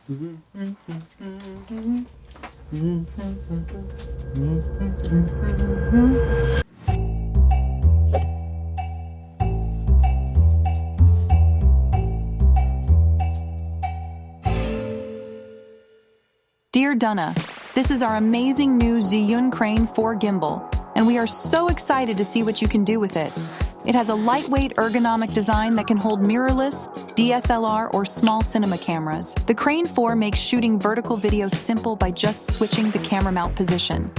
Dear Dunna, this is our amazing new Zhiyun Crane 4 gimbal, and we are so excited to see what you can do with it. It has a lightweight ergonomic design that can hold mirrorless, DSLR, or small cinema cameras. The Crane 4 makes shooting vertical video simple by just switching the camera mount position.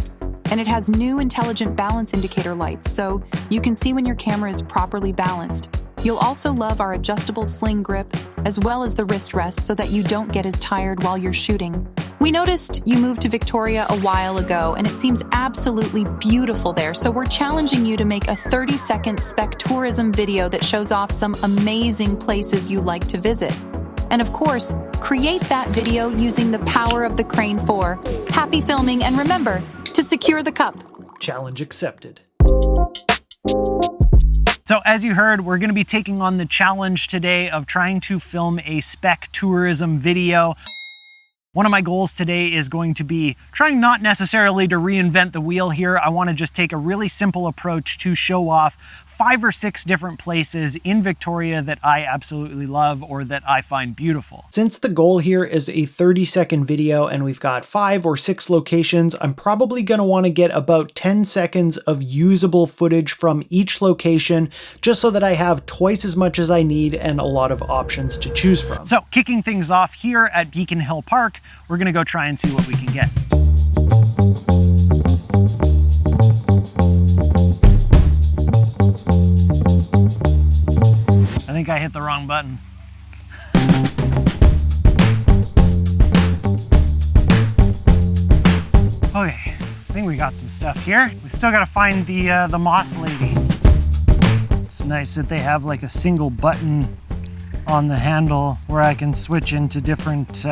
And it has new intelligent balance indicator lights, so you can see when your camera is properly balanced. You'll also love our adjustable sling grip, as well as the wrist rest so that you don't get as tired while you're shooting. We noticed you moved to Victoria a while ago, and it seems absolutely beautiful there, so we're challenging you to make a 30-second Spec tourism video that shows off some amazing places you like to visit. And of course, create that video using the power of the Crane 4. Happy filming, and remember to secure the cup. Challenge accepted. So as you heard, we're going to be taking on the challenge today of trying to film a Spec tourism video. One of my goals today is going to be trying not necessarily to reinvent the wheel here. I want to just take a really simple approach to show off 5 or 6 different places in Victoria that I absolutely love or that I find beautiful. Since the goal here is a 30-second video and we've got 5 or 6 locations, I'm probably going to want to get about 10 seconds of usable footage from each location just so that I have twice as much as I need and a lot of options to choose from. So kicking things off here at Beacon Hill Park, we're going to go try and see what we can get. I think I hit the wrong button. Okay, I think we got some stuff here. We still got to find the moss lady. It's nice that they have like a single button on the handle where I can switch into different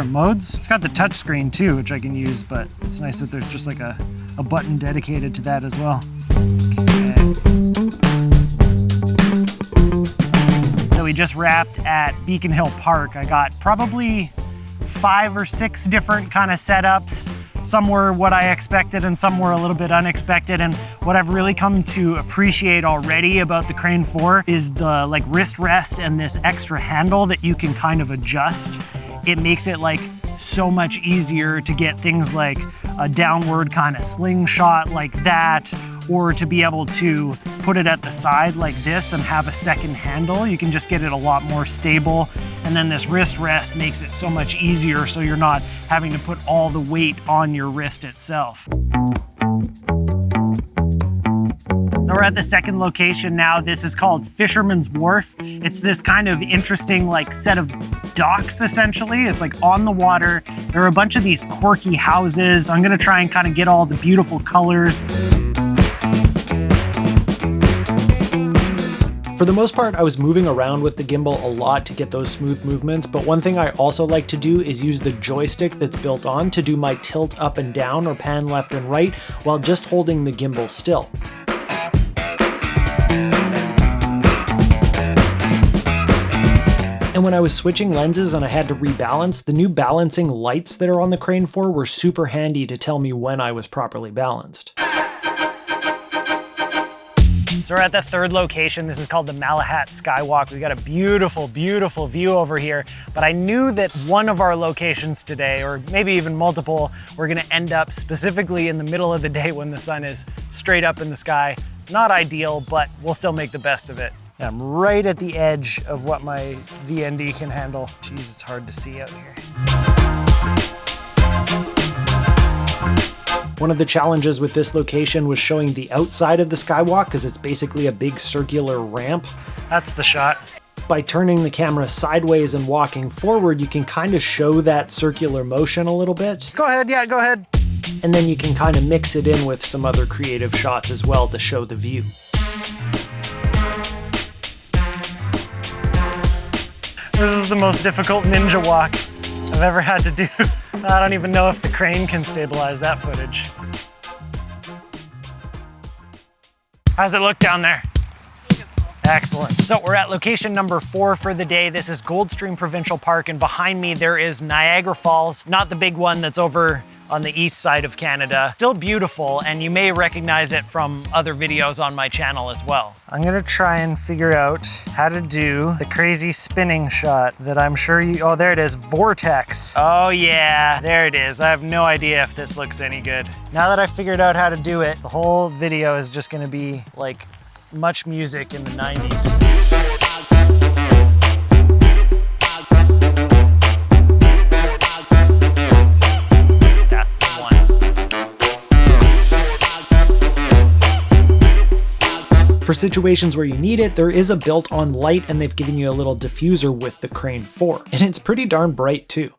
modes. It's got the touch screen too, which I can use, but it's nice that there's just like a button dedicated to that as well. Okay. So we just wrapped at Beacon Hill Park. I got probably 5 or 6 different kind of setups. Some were what I expected and some were a little bit unexpected. And what I've really come to appreciate already about the Crane 4 is the like wrist rest and this extra handle that you can kind of adjust. It makes it like so much easier to get things like a downward kind of slingshot like that, or to be able to put it at the side like this and have a second handle. You can just get it a lot more stable. And then this wrist rest makes it so much easier so you're not having to put all the weight on your wrist itself. We're at the second location now. This is called Fisherman's Wharf. It's this kind of interesting like set of docks essentially. It's like on the water. There are a bunch of these quirky houses. I'm gonna try and kind of get all the beautiful colors. For the most part, I was moving around with the gimbal a lot to get those smooth movements, but one thing I also like to do is use the joystick that's built on to do my tilt up and down or pan left and right while just holding the gimbal still. And when I was switching lenses and I had to rebalance, the new balancing lights that are on the Crane 4 were super handy to tell me when I was properly balanced. So we're at the third location. This is called the Malahat Skywalk. We got a beautiful, beautiful view over here, but I knew that one of our locations today, or maybe even multiple, were gonna end up specifically in the middle of the day when the sun is straight up in the sky. Not ideal, but we'll still make the best of it. And I'm right at the edge of what my VND can handle. Jeez, it's hard to see out here. One of the challenges with this location was showing the outside of the skywalk because it's basically a big circular ramp. That's the shot. By turning the camera sideways and walking forward, you can kind of show that circular motion a little bit. Go ahead, yeah, go ahead. And then you can kind of mix it in with some other creative shots as well to show the view. This is the most difficult ninja walk I've ever had to do. I don't even know if the crane can stabilize that footage. How's it look down there? Excellent. So we're at location number 4 for the day. This is Goldstream Provincial Park, and behind me there is Niagara Falls, not the big one that's over on the east side of Canada. Still beautiful, and you may recognize it from other videos on my channel as well. I'm gonna try and figure out how to do the crazy spinning shot that I'm sure you, oh, there it is, vortex. Oh yeah, there it is. I have no idea if this looks any good. Now that I figured out how to do it, the whole video is just gonna be like much music in the 90s. That's the one. For situations where you need it, there is a built-on light, and they've given you a little diffuser with the Crane 4. And it's pretty darn bright too.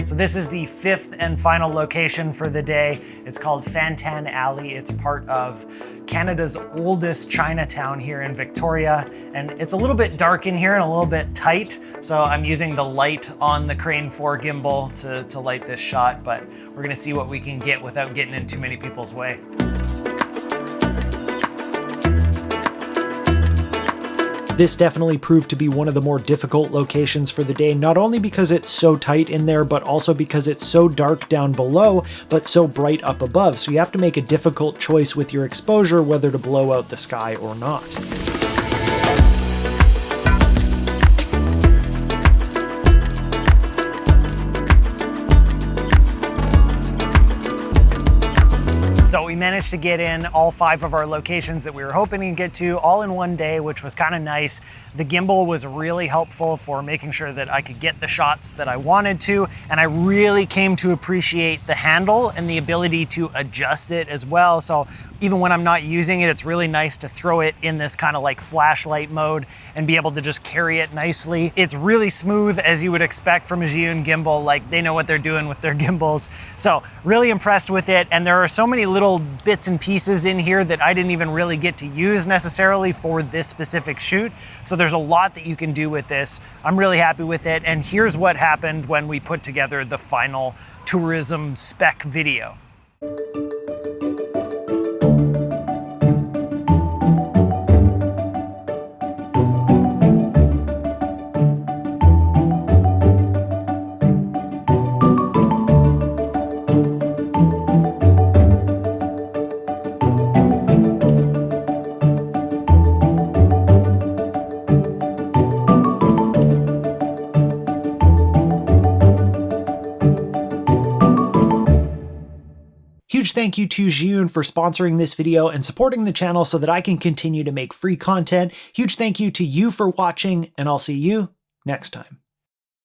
So this is the 5th and final location for the day. It's called Fantan Alley. It's part of Canada's oldest Chinatown here in Victoria. And it's a little bit dark in here and a little bit tight. So I'm using the light on the Crane 4 gimbal to light this shot, but we're gonna see what we can get without getting in too many people's way. This definitely proved to be one of the more difficult locations for the day, not only because it's so tight in there, but also because it's so dark down below, but so bright up above. So you have to make a difficult choice with your exposure, whether to blow out the sky or not. So we managed to get in all 5 of our locations that we were hoping to get to all in one day, which was kind of nice. The gimbal was really helpful for making sure that I could get the shots that I wanted to, and I really came to appreciate the handle and the ability to adjust it as well. So even when I'm not using it, it's really nice to throw it in this kind of like flashlight mode and be able to just carry it nicely. It's really smooth, as you would expect from a Zhiyun gimbal. Like, they know what they're doing with their gimbals. So really impressed with it, and there are so many little bits and pieces in here that I didn't even really get to use necessarily for this specific shoot. So there's a lot that you can do with this. I'm really happy with it, and here's what happened when we put together the final tourism spec video. Huge thank you to Zhiyun for sponsoring this video and supporting the channel so that I can continue to make free content. Huge thank you to you for watching, and I'll see you next time.